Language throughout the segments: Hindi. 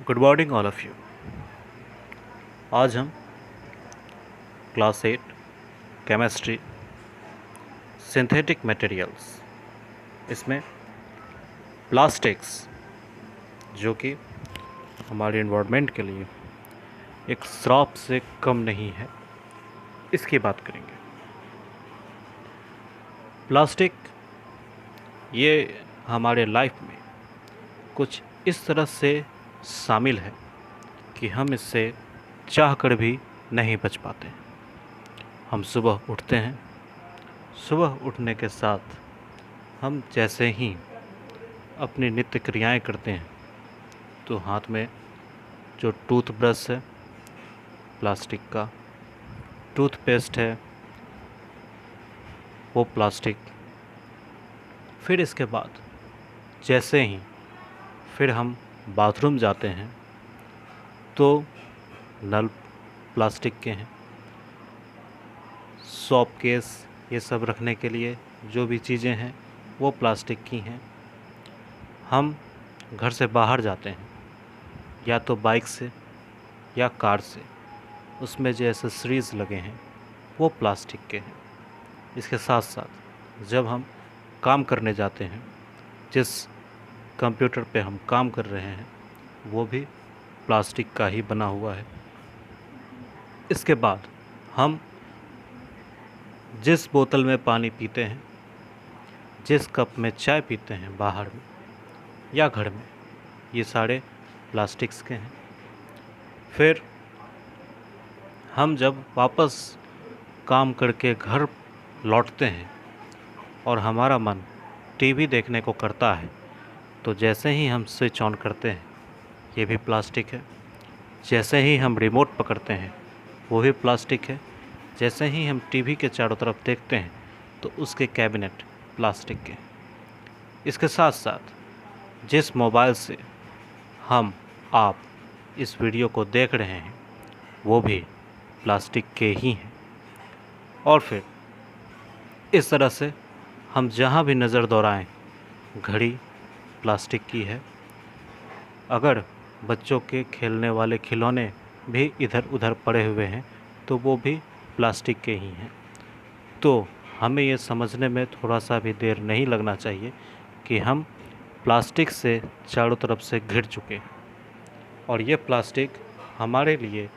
Good morning all of you. आज हम क्लास 8 केमिस्ट्री सिंथेटिक मटेरियल्स इसमें प्लास्टिक्स जो कि हमारे एनवायरनमेंट के लिए एक श्राप से कम नहीं है, इसकी बात करेंगे। प्लास्टिक ये हमारे लाइफ में कुछ इस तरह से शामिल है कि हम इससे चाहकर भी नहीं बच पाते। हम सुबह उठते हैं, सुबह उठने के साथ हम जैसे ही अपनी नित्य क्रियाएं करते हैं तो हाथ में जो टूथब्रश है प्लास्टिक का, टूथपेस्ट है वो प्लास्टिक, फिर इसके बाद जैसे ही फिर हम बाथरूम जाते हैं तो नल प्लास्टिक के हैं, सॉप केस ये सब रखने के लिए जो भी चीज़ें हैं वो प्लास्टिक की हैं। हम घर से बाहर जाते हैं या तो बाइक से या कार से, उसमें जो एसेसरीज़ लगे हैं वो प्लास्टिक के हैं। इसके साथ साथ जब हम काम करने जाते हैं, जिस कंप्यूटर पे हम काम कर रहे हैं वो भी प्लास्टिक का ही बना हुआ है। इसके बाद हम जिस बोतल में पानी पीते हैं, जिस कप में चाय पीते हैं बाहर में या घर में, ये सारे प्लास्टिक्स के हैं। फिर हम जब वापस काम करके घर लौटते हैं और हमारा मन टीवी देखने को करता है तो जैसे ही हम स्विच ऑन करते हैं ये भी प्लास्टिक है। जैसे ही हम रिमोट पकड़ते हैं वो भी प्लास्टिक है। जैसे ही हम टीवी के चारों तरफ देखते हैं तो उसके कैबिनेट प्लास्टिक के। इसके साथ साथ जिस मोबाइल से आप इस वीडियो को देख रहे हैं वो भी प्लास्टिक के ही हैं। और फिर इस तरह से हम जहाँ भी नज़र दौड़ाएं, घड़ी प्लास्टिक की है। अगर बच्चों के खेलने वाले खिलौने भी इधर उधर पड़े हुए हैं तो वो भी प्लास्टिक के ही हैं। तो हमें ये समझने में थोड़ा सा भी देर नहीं लगना चाहिए कि हम प्लास्टिक से चारों तरफ से घिर चुके हैं और ये प्लास्टिक हमारे लिए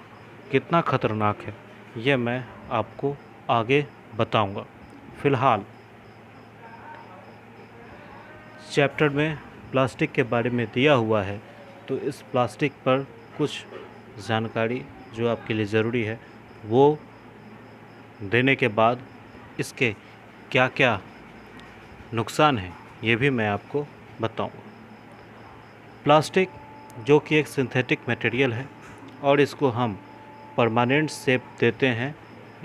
कितना ख़तरनाक है ये मैं आपको आगे बताऊंगा। फ़िलहाल चैप्टर में प्लास्टिक के बारे में दिया हुआ है तो इस प्लास्टिक पर कुछ जानकारी जो आपके लिए ज़रूरी है वो देने के बाद इसके क्या क्या नुकसान हैं ये भी मैं आपको बताऊंगा। प्लास्टिक जो कि एक सिंथेटिक मटेरियल है और इसको हम परमानेंट शेप देते हैं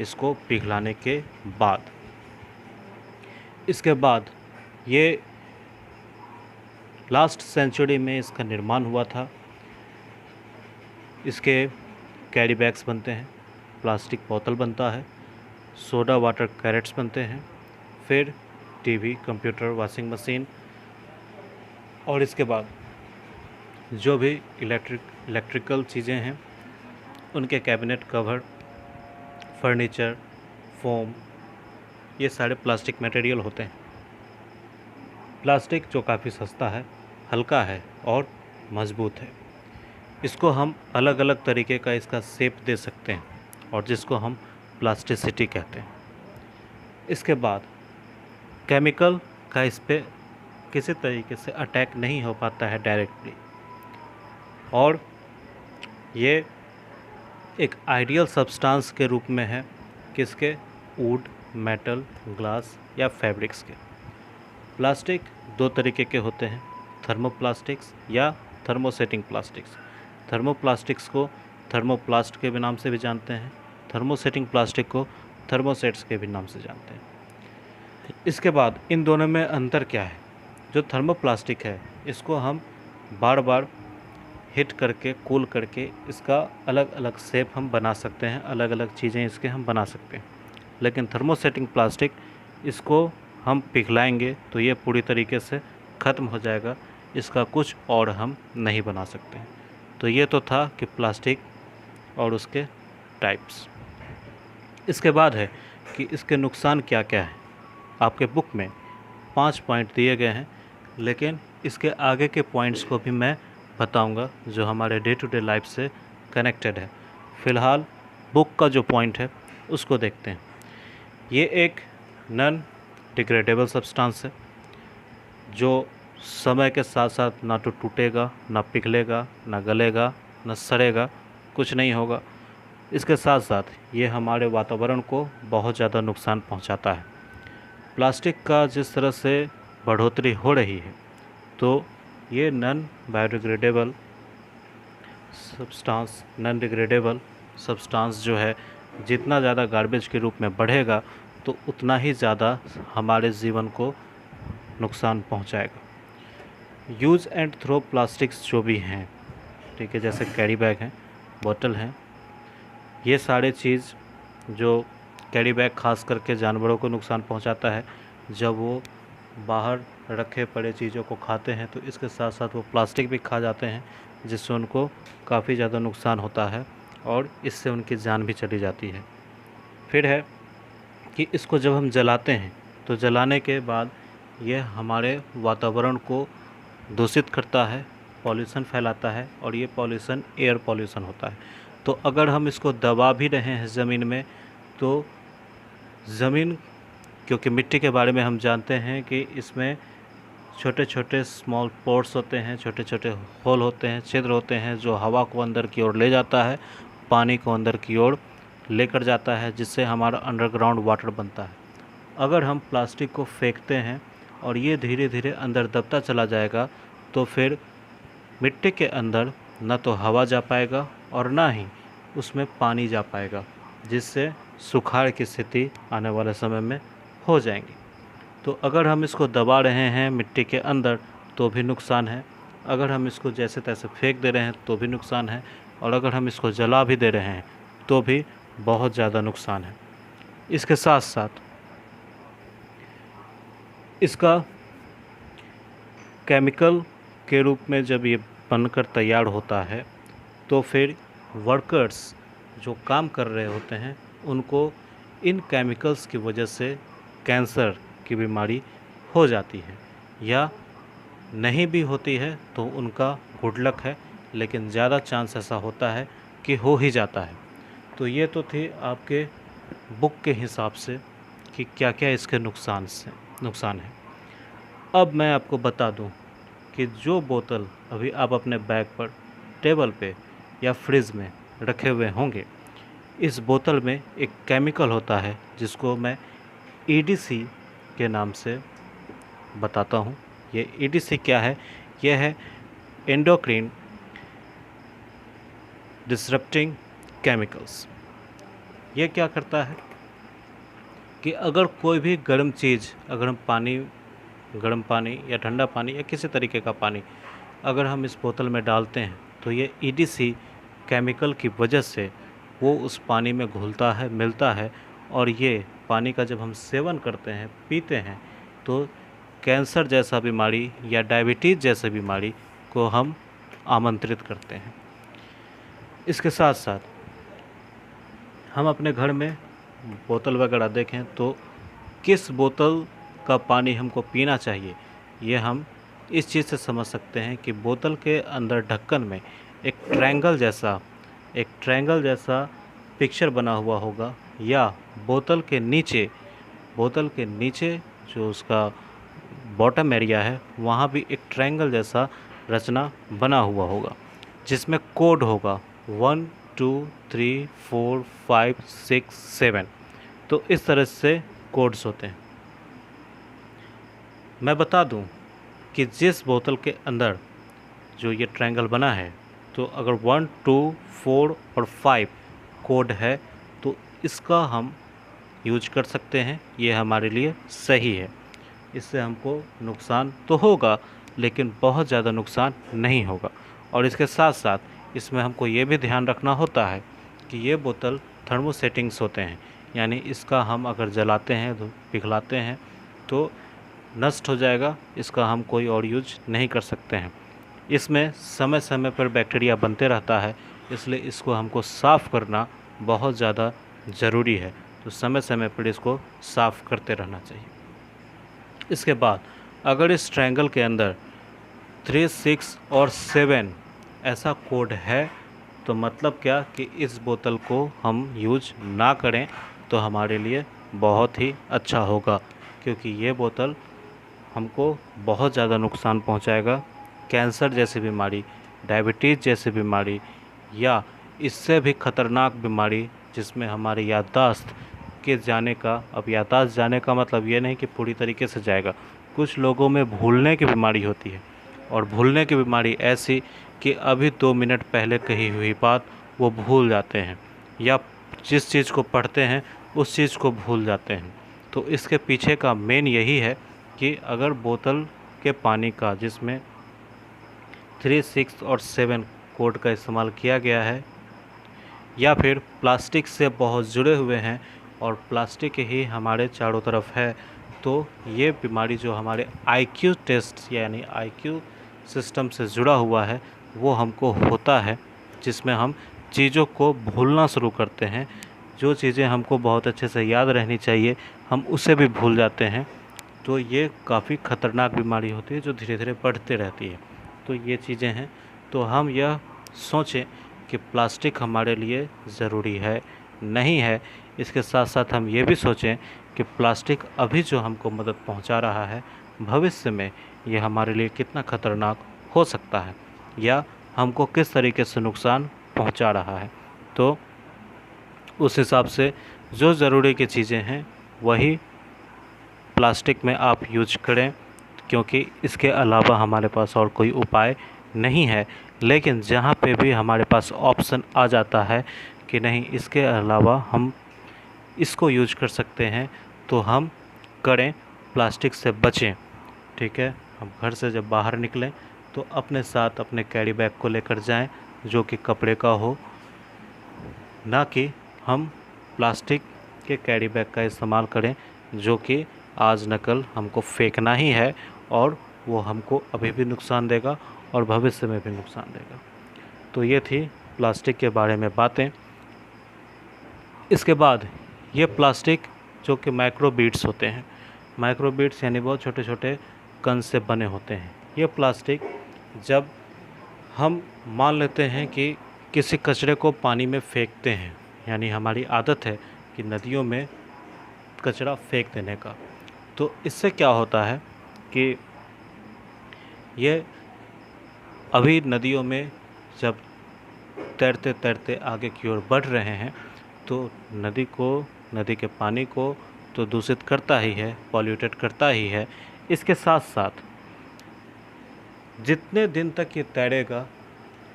इसको पिघलाने के बाद। इसके बाद ये लास्ट सेंचुरी में इसका निर्माण हुआ था। इसके कैरी बैग्स बनते हैं, प्लास्टिक बोतल बनता है, सोडा वाटर कैरेट्स बनते हैं, फिर टीवी, कंप्यूटर, वॉशिंग मशीन और इसके बाद जो भी इलेक्ट्रिकल चीज़ें हैं उनके कैबिनेट कवर, फर्नीचर, फोम, ये सारे प्लास्टिक मटेरियल होते हैं। प्लास्टिक जो काफ़ी सस्ता है, हल्का है और मज़बूत है। इसको हम अलग अलग तरीके का इसका शेप दे सकते हैं और जिसको हम प्लास्टिसिटी कहते हैं। इसके बाद केमिकल का इस पे किसी तरीके से अटैक नहीं हो पाता है डायरेक्टली और ये एक आइडियल सब्सटेंस के रूप में है किसके, वुड, मेटल, ग्लास या फैब्रिक्स के। प्लास्टिक दो तरीके के होते हैं, थर्मोप्लास्टिक्स या थर्मोसेटिंग प्लास्टिक्स। थर्मोप्लास्टिक्स को थर्मोप्लास्ट के भी नाम से भी जानते हैं, थर्मोसेटिंग प्लास्टिक को थर्मोसेट्स के भी नाम से जानते हैं। इसके बाद इन दोनों में अंतर क्या है? जो थर्मोप्लास्टिक है इसको हम बार बार हीट करके, कूल करके इसका अलग अलग शेप हम बना सकते हैं, अलग अलग चीज़ें इसके हम बना सकते हैं। लेकिन थर्मोसेटिंग प्लास्टिक इसको हम पिघलाएंगे तो ये पूरी तरीके से ख़त्म हो जाएगा, इसका कुछ और हम नहीं बना सकते हैं। तो ये तो था कि प्लास्टिक और उसके टाइप्स। इसके बाद है कि इसके नुकसान क्या क्या है। आपके बुक में 5 पॉइंट दिए गए हैं, लेकिन इसके आगे के पॉइंट्स को भी मैं बताऊंगा जो हमारे डे टू डे लाइफ से कनेक्टेड है। फ़िलहाल बुक का जो पॉइंट है उसको देखते हैं। ये एक नॉन डिग्रेडेबल सब्सटेंस है जो समय के साथ साथ ना तो टूटेगा, ना पिघलेगा, ना गलेगा, ना सड़ेगा, कुछ नहीं होगा। इसके साथ साथ ये हमारे वातावरण को बहुत ज़्यादा नुकसान पहुंचाता है। प्लास्टिक का जिस तरह से बढ़ोतरी हो रही है, तो ये नॉन डिग्रेडेबल सब्सटेंस जो है, जितना ज़्यादा गार्बेज के रूप में बढ़ेगा तो उतना ही ज़्यादा हमारे जीवन को नुकसान पहुंचाएगा। यूज़ एंड थ्रो प्लास्टिक्स जो भी हैं, ठीक है, जैसे कैरी बैग हैं, बोतल हैं, ये सारे चीज़ जो कैरी बैग खास करके जानवरों को नुकसान पहुंचाता है। जब वो बाहर रखे पड़े चीज़ों को खाते हैं तो इसके साथ साथ वो प्लास्टिक भी खा जाते हैं, जिससे उनको काफ़ी ज़्यादा नुकसान होता है और इससे उनकी जान भी चली जाती है। फिर है कि इसको जब हम जलाते हैं तो जलाने के बाद यह हमारे वातावरण को दूषित करता है, पॉल्यूशन फैलाता है, और ये पॉल्यूशन एयर पॉल्यूशन होता है। तो अगर हम इसको दबा भी रहे हैं ज़मीन में, तो ज़मीन, क्योंकि मिट्टी के बारे में हम जानते हैं कि इसमें छोटे छोटे स्मॉल पोर्स होते हैं, छोटे छोटे होल होते हैं, छिद्र होते हैं, जो हवा को अंदर की ओर ले जाता है, पानी को अंदर की ओर लेकर जाता है, जिससे हमारा अंडरग्राउंड वाटर बनता है। अगर हम प्लास्टिक को फेंकते हैं और ये धीरे धीरे अंदर दबता चला जाएगा, तो फिर मिट्टी के अंदर न तो हवा जा पाएगा और ना ही उसमें पानी जा पाएगा, जिससे सुखाड़ की स्थिति आने वाले समय में हो जाएंगी। तो अगर हम इसको दबा रहे हैं मिट्टी के अंदर तो भी नुकसान है, अगर हम इसको जैसे तैसे फेंक दे रहे हैं तो भी नुकसान है, और अगर हम इसको जला भी दे रहे हैं तो भी बहुत ज़्यादा नुकसान है। इसके साथ साथ इसका केमिकल के रूप में जब ये बनकर तैयार होता है तो फिर वर्कर्स जो काम कर रहे होते हैं उनको इन केमिकल्स की वजह से कैंसर की बीमारी हो जाती है, या नहीं भी होती है तो उनका गुड लक है, लेकिन ज़्यादा चांस ऐसा होता है कि हो ही जाता है। तो ये तो थी आपके बुक के हिसाब से कि क्या क्या इसके नुकसान है। अब मैं आपको बता दूं कि जो बोतल अभी आप अपने बैग पर, टेबल पे या फ्रिज में रखे हुए होंगे, इस बोतल में एक केमिकल होता है जिसको मैं EDC के नाम से बताता हूँ। ये EDC क्या है? यह है एंडोक्राइन डिसरप्टिंग केमिकल्स। ये क्या करता है कि अगर कोई भी गर्म चीज़, अगर हम गर्म पानी या ठंडा पानी या किसी तरीके का पानी अगर हम इस बोतल में डालते हैं, तो ये EDC केमिकल की वजह से वो उस पानी में घुलता है, मिलता है, और ये पानी का जब हम सेवन करते हैं, पीते हैं, तो कैंसर जैसा बीमारी या डायबिटीज़ जैसे बीमारी को हम आमंत्रित करते हैं। इसके साथ साथ हम अपने घर में बोतल वगैरह देखें तो किस बोतल का पानी हमको पीना चाहिए, ये हम इस चीज़ से समझ सकते हैं कि बोतल के अंदर ढक्कन में एक ट्रायंगल जैसा पिक्चर बना हुआ होगा, या बोतल के नीचे जो उसका बॉटम एरिया है वहाँ भी एक ट्रायंगल जैसा रचना बना हुआ होगा, जिसमें कोड होगा 1 2 3 4 5 6 7। तो इस तरह से कोड्स होते हैं। मैं बता दूं कि जिस बोतल के अंदर जो ये ट्रायंगल बना है, तो अगर 1 2 4 और 5 कोड है तो इसका हम यूज कर सकते हैं, ये हमारे लिए सही है। इससे हमको नुकसान तो होगा, लेकिन बहुत ज़्यादा नुकसान नहीं होगा। और इसके साथ साथ इसमें हमको ये भी ध्यान रखना होता है कि ये बोतल थर्मोसेटिंग्स होते हैं, यानी इसका हम अगर जलाते हैं तो पिघलाते हैं तो नष्ट हो जाएगा, इसका हम कोई और यूज नहीं कर सकते हैं। इसमें समय समय पर बैक्टीरिया बनते रहता है, इसलिए इसको हमको साफ़ करना बहुत ज़्यादा ज़रूरी है। तो समय समय पर इसको साफ़ करते रहना चाहिए। इसके बाद अगर इस ट्रायंगल के अंदर 3, 6 और 7 ऐसा कोड है, तो मतलब क्या कि इस बोतल को हम यूज ना करें तो हमारे लिए बहुत ही अच्छा होगा, क्योंकि ये बोतल हमको बहुत ज़्यादा नुकसान पहुंचाएगा। कैंसर जैसी बीमारी, डायबिटीज़ जैसी बीमारी या इससे भी ख़तरनाक बीमारी जिसमें हमारी याददाश्त के जाने का, अब याददाश्त जाने का मतलब ये नहीं कि पूरी तरीके से जाएगा, कुछ लोगों में भूलने की बीमारी होती है, और भूलने की बीमारी ऐसी कि अभी 2 मिनट पहले कही हुई बात वो भूल जाते हैं, या जिस चीज़ को पढ़ते हैं उस चीज़ को भूल जाते हैं। तो इसके पीछे का मेन यही है कि अगर बोतल के पानी का जिसमें 3, 6 और 7 कोड का इस्तेमाल किया गया है, या फिर प्लास्टिक से बहुत जुड़े हुए हैं और प्लास्टिक ही हमारे चारों तरफ है, तो ये बीमारी जो हमारे IQ टेस्ट यानी IQ सिस्टम से जुड़ा हुआ है वो हमको होता है, जिसमें हम चीज़ों को भूलना शुरू करते हैं। जो चीज़ें हमको बहुत अच्छे से याद रहनी चाहिए हम उसे भी भूल जाते हैं। तो ये काफ़ी ख़तरनाक बीमारी होती है जो धीरे धीरे बढ़ते रहती है। तो ये चीज़ें हैं, तो हम यह सोचें कि प्लास्टिक हमारे लिए ज़रूरी है, नहीं है। इसके साथ साथ हम ये भी सोचें कि प्लास्टिक अभी जो हमको मदद पहुंचा रहा है, भविष्य में ये हमारे लिए कितना ख़तरनाक हो सकता है या हमको किस तरीके से नुकसान पहुंचा रहा है। तो उस हिसाब से जो ज़रूरी की चीज़ें हैं वही प्लास्टिक में आप यूज करें, क्योंकि इसके अलावा हमारे पास और कोई उपाय नहीं है। लेकिन जहाँ पे भी हमारे पास ऑप्शन आ जाता है कि नहीं इसके अलावा हम इसको यूज कर सकते हैं, तो हम करें, प्लास्टिक से बचें। ठीक है, हम घर से जब बाहर निकलें तो अपने साथ अपने कैरी बैग को लेकर जाएं जो कि कपड़े का हो, ना कि हम प्लास्टिक के कैरी बैग का इस्तेमाल करें जो कि आज न कल हमको फेंकना ही है, और वो हमको अभी भी नुकसान देगा और भविष्य में भी नुकसान देगा। तो ये थी प्लास्टिक के बारे में बातें। इसके बाद ये प्लास्टिक जो कि माइक्रोबीड्स होते हैं, माइक्रोबीड्स यानी बहुत छोटे छोटे कण से बने होते हैं। ये प्लास्टिक जब हम मान लेते हैं कि किसी कचरे को पानी में फेंकते हैं, यानी हमारी आदत है कि नदियों में कचरा फेंक देने का, तो इससे क्या होता है कि ये अभी नदियों में जब तैरते तैरते आगे की ओर बढ़ रहे हैं तो नदी के पानी को तो दूषित करता ही है, पॉल्यूटेड करता ही है। इसके साथ साथ जितने दिन तक ये तैरेगा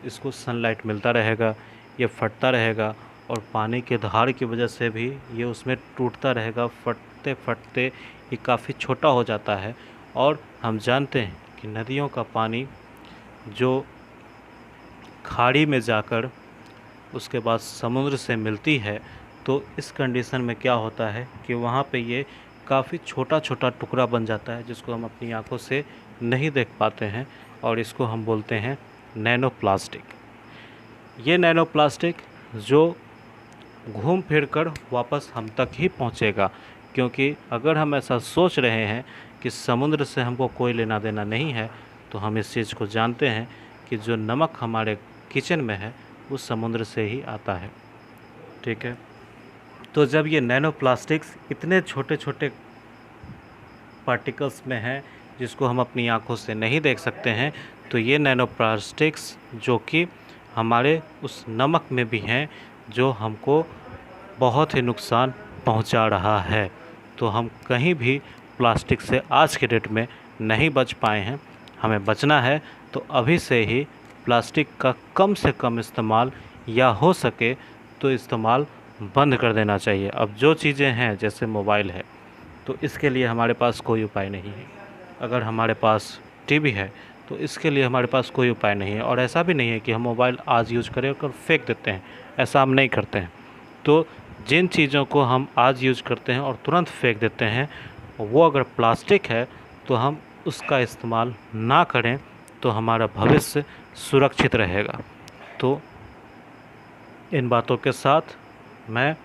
इसको सनलाइट मिलता रहेगा, ये फटता रहेगा, और पानी के धार की वजह से भी ये उसमें टूटता रहेगा। फटते फटते ये काफ़ी छोटा हो जाता है। और हम जानते हैं कि नदियों का पानी जो खाड़ी में जाकर उसके बाद समुद्र से मिलती है, तो इस कंडीशन में क्या होता है कि वहाँ पे ये काफ़ी छोटा छोटा टुकड़ा बन जाता है जिसको हम अपनी आंखों से नहीं देख पाते हैं, और इसको हम बोलते हैं नैनो प्लास्टिक। ये नैनो प्लास्टिक जो घूम फिर कर वापस हम तक ही पहुँचेगा, क्योंकि अगर हम ऐसा सोच रहे हैं कि समुद्र से हमको कोई लेना देना नहीं है, तो हम इस चीज़ को जानते हैं कि जो नमक हमारे किचन में है वो समुद्र से ही आता है। ठीक है, तो जब ये नैनो प्लास्टिक्स इतने छोटे छोटे पार्टिकल्स में हैं जिसको हम अपनी आंखों से नहीं देख सकते हैं, तो ये नैनो प्लास्टिक्स जो कि हमारे उस नमक में भी हैं जो हमको बहुत ही नुकसान पहुंचा रहा है। तो हम कहीं भी प्लास्टिक से आज के डेट में नहीं बच पाए हैं। हमें बचना है तो अभी से ही प्लास्टिक का कम से कम इस्तेमाल, या हो सके तो इस्तेमाल बंद कर देना चाहिए। अब जो चीज़ें हैं जैसे मोबाइल है, तो इसके लिए हमारे पास कोई उपाय नहीं है। अगर हमारे पास टीवी है तो इसके लिए हमारे पास कोई उपाय नहीं है। और ऐसा भी नहीं है कि हम मोबाइल आज यूज़ करें और फेंक देते हैं, ऐसा हम नहीं करते हैं। तो जिन चीज़ों को हम आज यूज़ करते हैं और तुरंत फेंक देते हैं, वो अगर प्लास्टिक है तो हम उसका इस्तेमाल ना करें, तो हमारा भविष्य सुरक्षित रहेगा। तो इन बातों के साथ मैं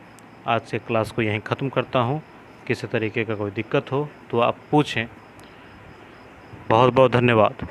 आज के क्लास को यहीं ख़त्म करता हूँ। किसी तरीके का कोई दिक्कत हो तो आप पूछें। बहुत बहुत धन्यवाद।